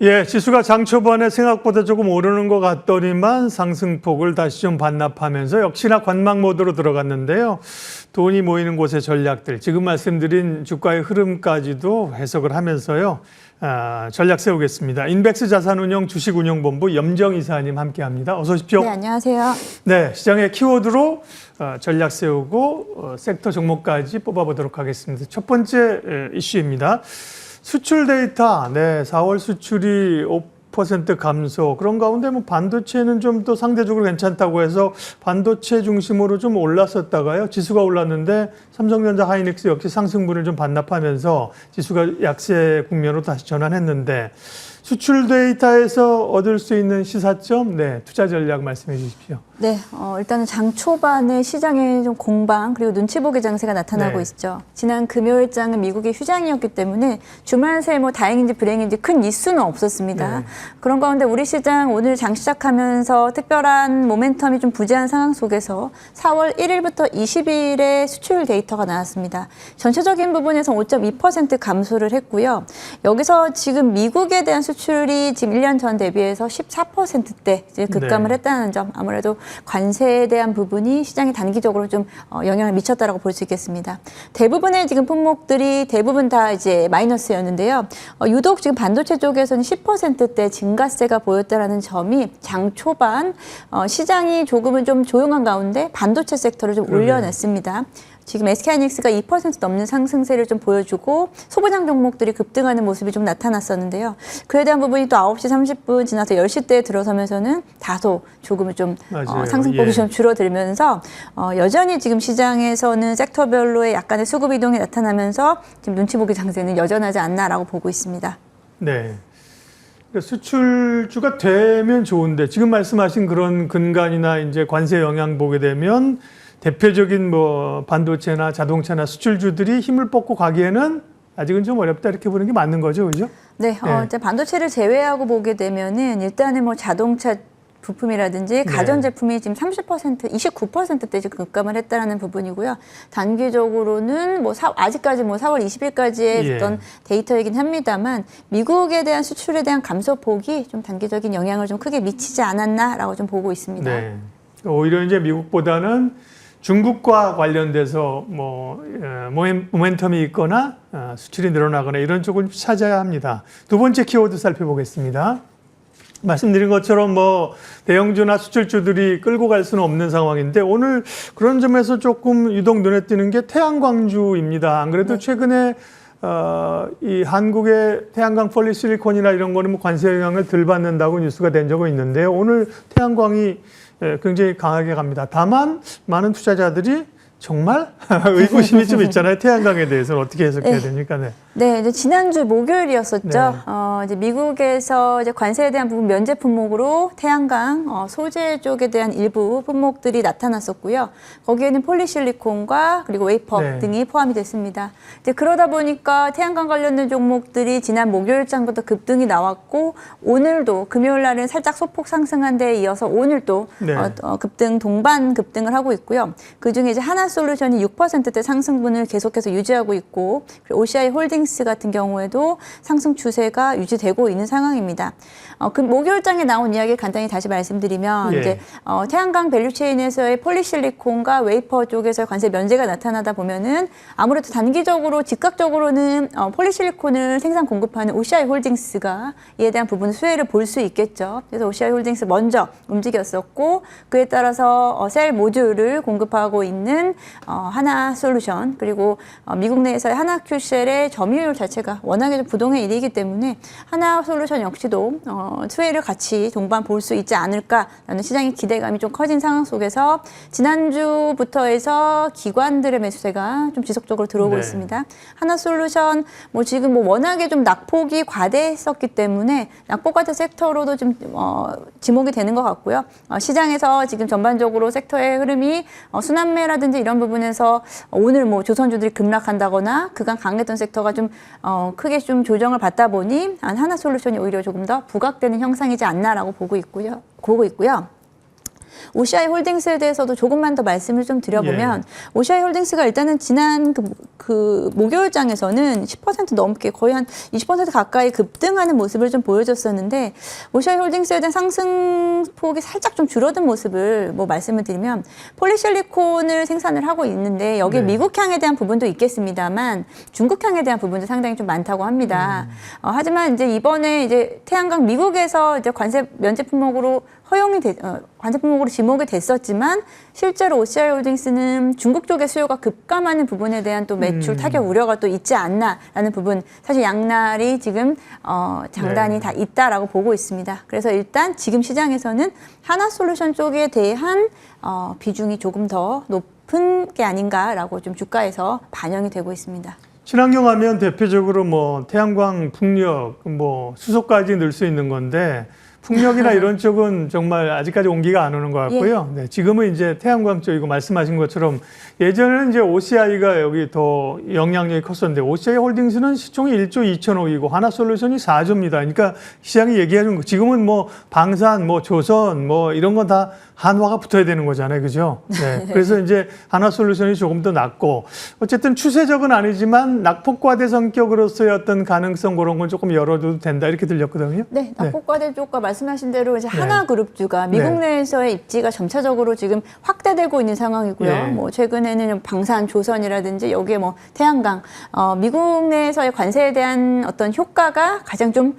예, 지수가 장 초반에 생각보다 조금 오르는 것 같더니만 상승폭을 다시 좀 반납하면서 역시나 관망 모드로 들어갔는데요. 돈이 모이는 곳의 전략들, 지금 말씀드린 주가의 흐름까지도 해석을 하면서요. 전략 세우겠습니다. 인백스 자산운용 주식운용본부 염정 이사님 함께합니다. 어서 오십시오. 네, 안녕하세요. 네, 시장의 키워드로 전략 세우고 섹터 종목까지 뽑아보도록 하겠습니다. 첫 번째 이슈입니다. 수출 데이터, 네, 4월 수출이 5% 감소. 그런 가운데 뭐 반도체는 좀 또 상대적으로 괜찮다고 해서 반도체 중심으로 좀 올랐었다가요. 지수가 올랐는데 삼성전자 하이닉스 역시 상승분을 좀 반납하면서 지수가 약세 국면으로 다시 전환했는데 수출 데이터에서 얻을 수 있는 시사점, 네, 투자 전략 말씀해 주십시오. 네, 일단은 장 초반에 시장에 좀 공방 그리고 눈치 보기 장세가 나타나고 네. 있죠. 지난 금요일장은 미국의 휴장이었기 때문에 주말 새 뭐 다행인지 불행인지 큰 이슈는 없었습니다. 네. 그런 가운데 우리 시장 오늘 장 시작하면서 특별한 모멘텀이 좀 부재한 상황 속에서 4월 1일부터 20일에 수출 데이터가 나왔습니다. 전체적인 부분에서 5.2% 감소를 했고요. 여기서 지금 미국에 대한 수출이 지금 1년 전 대비해서 14%대 이제 급감을 네. 했다는 점, 아무래도 관세에 대한 부분이 시장에 단기적으로 좀 영향을 미쳤다라고 볼 수 있겠습니다. 대부분의 지금 품목들이 대부분 다 이제 마이너스였는데요. 유독 지금 반도체 쪽에서는 10%대 증가세가 보였다라는 점이 장 초반 시장이 조금은 좀 조용한 가운데 반도체 섹터를 좀 올려냈습니다. 지금 SK하이닉스가 2% 넘는 상승세를 좀 보여주고 소부장 종목들이 급등하는 모습이 좀 나타났었는데요. 그에 대한 부분이 또 9시 30분 지나서 10시대에 들어서면서는 다소 조금은 좀 상승폭이 좀 줄어들면서 여전히 지금 시장에서는 섹터별로의 약간의 수급 이동이 나타나면서 지금 눈치 보기 장세는 여전하지 않나라고 보고 있습니다. 네. 수출주가 되면 좋은데 지금 말씀하신 그런 근간이나 이제 관세 영향 보게 되면 대표적인 뭐 반도체나 자동차나 수출주들이 힘을 뽑고 가기에는 아직은 좀 어렵다 이렇게 보는 게 맞는 거죠, 그죠? 네, 이제 반도체를 제외하고 보게 되면은 일단은 뭐 자동차 부품이라든지 가전제품이 지금 30%, 29%대 지금 급감을 했다라는 부분이고요. 단기적으로는 뭐 아직까지 뭐 4월 20일까지의 어떤 데이터이긴 합니다만 미국에 대한 수출에 대한 감소폭이 좀 단기적인 영향을 좀 크게 미치지 않았나라고 좀 보고 있습니다. 네. 오히려 이제 미국보다는 중국과 관련돼서 뭐 모멘텀이 있거나 수출이 늘어나거나 이런 쪽을 찾아야 합니다. 두 번째 키워드 살펴보겠습니다. 말씀드린 것처럼 뭐 대형주나 수출주들이 끌고 갈 수는 없는 상황인데 오늘 그런 점에서 조금 유독 눈에 띄는 게 태양광주입니다. 안 그래도 최근에 이 한국의 태양광 폴리실리콘이나 이런 거는 뭐 관세 영향을 덜 받는다고 뉴스가 된 적은 있는데요. 오늘 태양광이 굉장히 강하게 갑니다. 다만 많은 투자자들이 정말 의구심이 좀 있잖아요. 태양광에 대해서는 어떻게 해석해야 됩니까? 네. 네, 이제 지난주 목요일이었었죠. 네. 이제 미국에서 이제 관세에 대한 부분 면제 품목으로 태양광 소재 쪽에 대한 일부 품목들이 나타났었고요. 거기에는 폴리실리콘과 그리고 웨이퍼 등이 포함이 됐습니다. 이제 그러다 보니까 태양광 관련된 종목들이 지난 목요일장부터 급등이 나왔고 오늘도 금요일 날은 살짝 소폭 상승한 데에 이어서 오늘도 동반 급등을 하고 있고요. 그 중에 이제 하나솔루션이 6%대 상승분을 계속해서 유지하고 있고 그리고 OCI 홀딩스 같은 경우에도 상승 추세가 유지되고 있는 상황입니다. 그 목요일장에 나온 이야기를 간단히 다시 말씀드리면 이제 태양광 밸류체인에서의 폴리실리콘과 웨이퍼 쪽에서 관세 면제가 나타나다 보면은 아무래도 단기적으로 즉각적으로는 폴리실리콘을 생산 공급하는 OCI 홀딩스가 이에 대한 부분 수혜를 볼 수 있겠죠. 그래서 OCI 홀딩스 먼저 움직였었고 그에 따라서 셀 모듈을 공급하고 있는 하나솔루션 그리고 미국 내에서의 하나큐셀의 점유율 자체가 워낙에 좀 부동의 일이기 때문에 하나솔루션 역시도 수혜를 같이 동반 볼 수 있지 않을까라는 시장의 기대감이 좀 커진 상황 속에서 지난주부터 해서 기관들의 매수세가 좀 지속적으로 들어오고 있습니다. 하나솔루션 뭐 지금 뭐 워낙에 좀 낙폭이 과대했었기 때문에 낙폭과대 섹터로도 좀 지목이 되는 것 같고요. 시장에서 지금 전반적으로 섹터의 흐름이 순환매라든지 이런 부분에서 오늘 뭐 조선주들이 급락한다거나 그간 강했던 섹터가 좀 크게 좀 조정을 받다 보니 하나솔루션이 오히려 조금 더 부각되는 형상이지 않나라고 보고 있고요. OCI 홀딩스에 대해서도 조금만 더 말씀을 좀 드려보면 OCI 홀딩스가 일단은 지난 그 목요일장에서는 10% 넘게 거의 한 20% 가까이 급등하는 모습을 좀 보여줬었는데 OCI 홀딩스에 대한 상승폭이 살짝 좀 줄어든 모습을 뭐 말씀을 드리면 폴리실리콘을 생산을 하고 있는데 여기에 미국향에 대한 부분도 있겠습니다만 중국향에 대한 부분도 상당히 좀 많다고 합니다. 하지만 이제 이번에 이제 태양광 미국에서 이제 관세 면제 품목으로 관세 품목으로 지목이 됐었지만 실제로 OCI 홀딩스는 중국 쪽의 수요가 급감하는 부분에 대한 또 매출 타격 우려가 또 있지 않나라는 부분, 사실 양날이 지금 장단이 다 있다라고 보고 있습니다. 그래서 일단 지금 시장에서는 하나솔루션 쪽에 대한 비중이 조금 더 높은 게 아닌가라고 좀 주가에서 반영이 되고 있습니다. 친환경 하면 대표적으로 뭐 태양광, 풍력, 뭐 수소까지 넣을 수 있는 건데 풍력이나 이런 쪽은 정말 아직까지 온기가 안 오는 것 같고요. 네, 지금은 이제 태양광 쪽이고 말씀하신 것처럼 예전에는 이제 OCI가 여기 더 영향력이 컸었는데 OCI 홀딩스는 시총이 1조 2천억이고 하나솔루션이 4조입니다. 그러니까 시장이 얘기하는 거 지금은 뭐 방산, 뭐 조선, 뭐 이런 건 다 한화가 붙어야 되는 거잖아요. 그죠? 네. 그래서 이제 하나솔루션이 조금 더 낮고 어쨌든 추세적은 아니지만 낙폭과대 성격으로서의 어떤 가능성 그런 건 조금 열어줘도 된다 이렇게 들렸거든요. 네, 낙폭과대 쪽과 말씀하신 대로 이제 하나그룹주가 미국 내에서의 입지가 점차적으로 지금 확대되고 있는 상황이고요. 뭐 최근에는 방산, 조선이라든지 여기에 뭐 태양광, 미국 내에서의 관세에 대한 어떤 효과가 가장 좀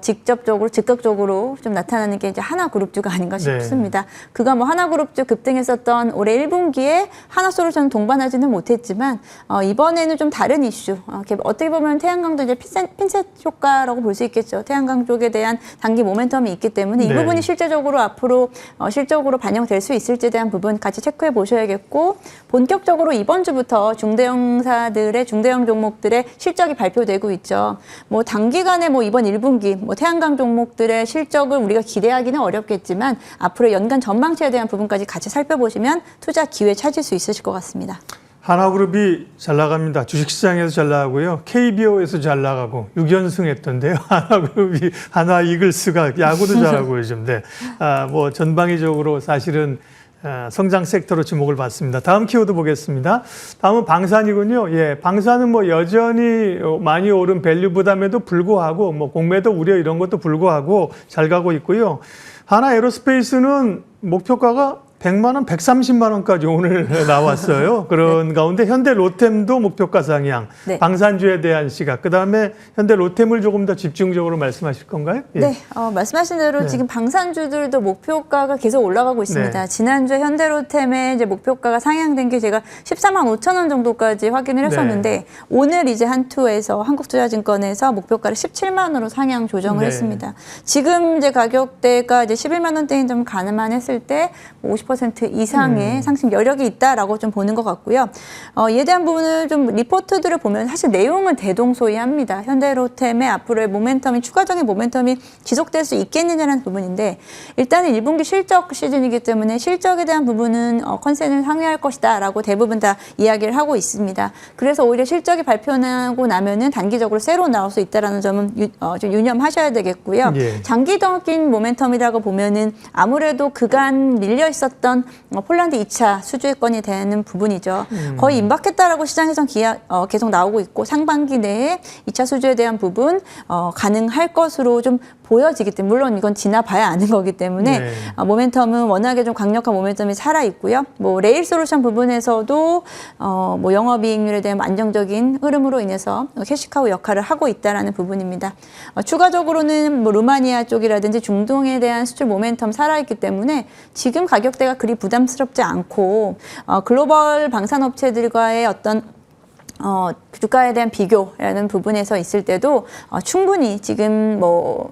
직접적으로 즉각적으로 좀 나타나는 게 이제 하나그룹주가 아닌가 싶습니다. 그가 뭐 하나그룹주 급등했었던 올해 1분기에 하나솔루션 동반하지는 못했지만 이번에는 좀 다른 이슈. 어떻게 보면 태양광도 이제 핀셋 효과라고 볼 수 있겠죠. 태양광 쪽에 대한 단기 모멘텀이 있기 때문에 이 부분이 실제적으로 앞으로 실적으로 반영될 수 있을지에 대한 부분 같이 체크해 보셔야겠고 본격적으로 이번 주부터 중대형사들의 중대형 종목들의 실적이 발표되고 있죠. 뭐 단기간에 뭐 이번 1분기 뭐 태양광 종목들의 실적을 우리가 기대하기는 어렵겠지만 앞으로 연간 전망치에 대한 부분까지 같이 살펴보시면 투자 기회 찾을 수 있으실 것 같습니다. 하나그룹이 잘 나갑니다. 주식시장에서 잘 나가고요. KBO에서 잘 나가고 6연승 했던데요. 하나그룹이 하나 이글스가 야구도 잘하고 요즘. 네. 뭐 전방위적으로 사실은 성장 섹터로 주목을 받습니다. 다음 키워드 보겠습니다. 다음은 방산이군요. 예, 방산은 뭐 여전히 많이 오른 밸류 부담에도 불구하고 뭐 공매도 우려 이런 것도 불구하고 잘 가고 있고요. 하나 에어로스페이스는 목표가가 100만 원, 130만 원까지 오늘 나왔어요. 그런 가운데 현대 로템도 목표가 상향, 방산주에 대한 시각, 그다음에 현대 로템을 조금 더 집중적으로 말씀하실 건가요? 예. 네, 말씀하신 대로 지금 방산주들도 목표가가 계속 올라가고 있습니다. 지난주에 현대 로템의 이제 목표가가 상향된 게 제가 14만 5천 원 정도까지 확인을 했었는데 오늘 이제 한투에서 한국투자증권에서 목표가를 17만 원으로 상향 조정을 했습니다. 지금 이제 가격대가 이제 11만 원대인 점 가늠했을 때 50% 이상의 상승 여력이 있다라고 좀 보는 것 같고요. 이에 대한 부분을 좀 리포트들을 보면 사실 내용은 대동소이합니다. 현대로템의 앞으로의 모멘텀이 추가적인 모멘텀이 지속될 수 있겠느냐는 부분인데 일단은 1분기 실적 시즌이기 때문에 실적에 대한 부분은 컨센을 상회할 것이다라고 대부분 다 이야기를 하고 있습니다. 그래서 오히려 실적이 발표하고 나면은 단기적으로 새로 나올 수 있다라는 점은 좀 유념하셔야 되겠고요. 장기적인 모멘텀이라고 보면은 아무래도 그간 밀려 있었던 폴란드 2차 수주권이 되는 부분이죠. 거의 임박했다라고 시장에선 계속 나오고 있고 상반기 내에 2차 수주에 대한 부분 가능할 것으로 좀 보여지기 때문에 물론 이건 지나봐야 아는 거기 때문에 모멘텀은 워낙에 좀 강력한 모멘텀이 살아 있고요. 뭐 레일 솔루션 부분에서도 뭐 영업이익률에 대한 안정적인 흐름으로 인해서 캐시카우 역할을 하고 있다라는 부분입니다. 추가적으로는 뭐 루마니아 쪽이라든지 중동에 대한 수출 모멘텀 살아 있기 때문에 지금 가격대가 그리 부담스럽지 않고 글로벌 방산업체들과의 어떤 주가에 대한 비교라는 부분에서 있을 때도 충분히 지금 뭐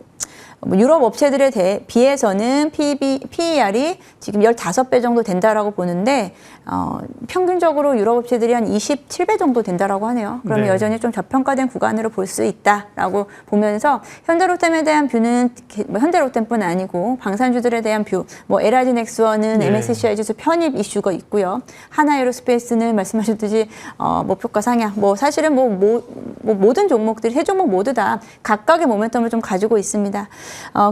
유럽 업체들에 비해서는 PER이 지금 15배 정도 된다라고 보는데 평균적으로 유럽 업체들이 한 27배 정도 된다라고 하네요. 그러면 여전히 좀 저평가된 구간으로 볼 수 있다라고 보면서 현대로템에 대한 뷰는 뭐 현대로템뿐 아니고 방산주들에 대한 뷰, 뭐 LIG 넥스원은 MSCI 지수 편입 이슈가 있고요. 하나에어로스페이스는 말씀하셨듯이 목표가 상향, 뭐 사실은 뭐 모든 종목들이 세 종목 모두 다 각각의 모멘텀을 좀 가지고 있습니다.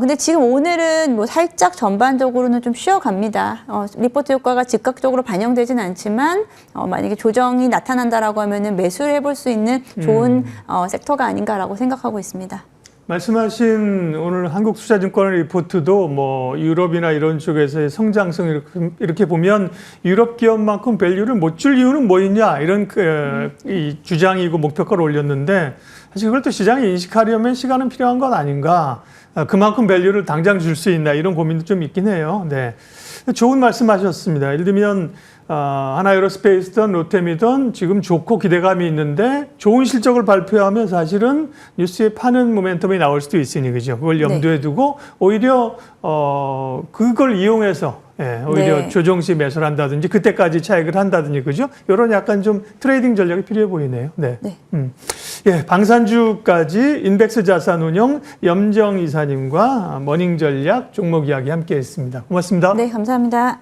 근데 지금 오늘은 뭐 살짝 전반적으로는 좀 쉬어갑니다. 리포트 효과가 즉각적으로 반영되진 않지만 만약에 조정이 나타난다라고 하면은 매수를 해볼 수 있는 좋은 섹터가 아닌가라고 생각하고 있습니다. 말씀하신 오늘 한국투자증권 리포트도 뭐 유럽이나 이런 쪽에서의 성장성 이렇게 보면 유럽 기업만큼 밸류를 못 줄 이유는 뭐 있냐 이런 이 주장이고 목표가를 올렸는데 사실 그걸 또 시장이 인식하려면 시간은 필요한 것 아닌가. 그만큼 밸류를 당장 줄 수 있나 이런 고민도 좀 있긴 해요. 네. 좋은 말씀하셨습니다. 예를 들면 하나에어로스페이스든 롯데미든 지금 좋고 기대감이 있는데 좋은 실적을 발표하면 사실은 뉴스에 파는 모멘텀이 나올 수도 있으니 그죠. 그걸 염두에 두고 오히려 그걸 이용해서 오히려 네. 조정시 매수를 한다든지 그때까지 차익을 한다든지 그죠. 이런 약간 좀 트레이딩 전략이 필요해 보이네요. 네. 네. 예, 방산주까지 인덱스 자산운용 염정 이사님과 머닝 전략 종목 이야기 함께했습니다. 고맙습니다. 네, 감사합니다.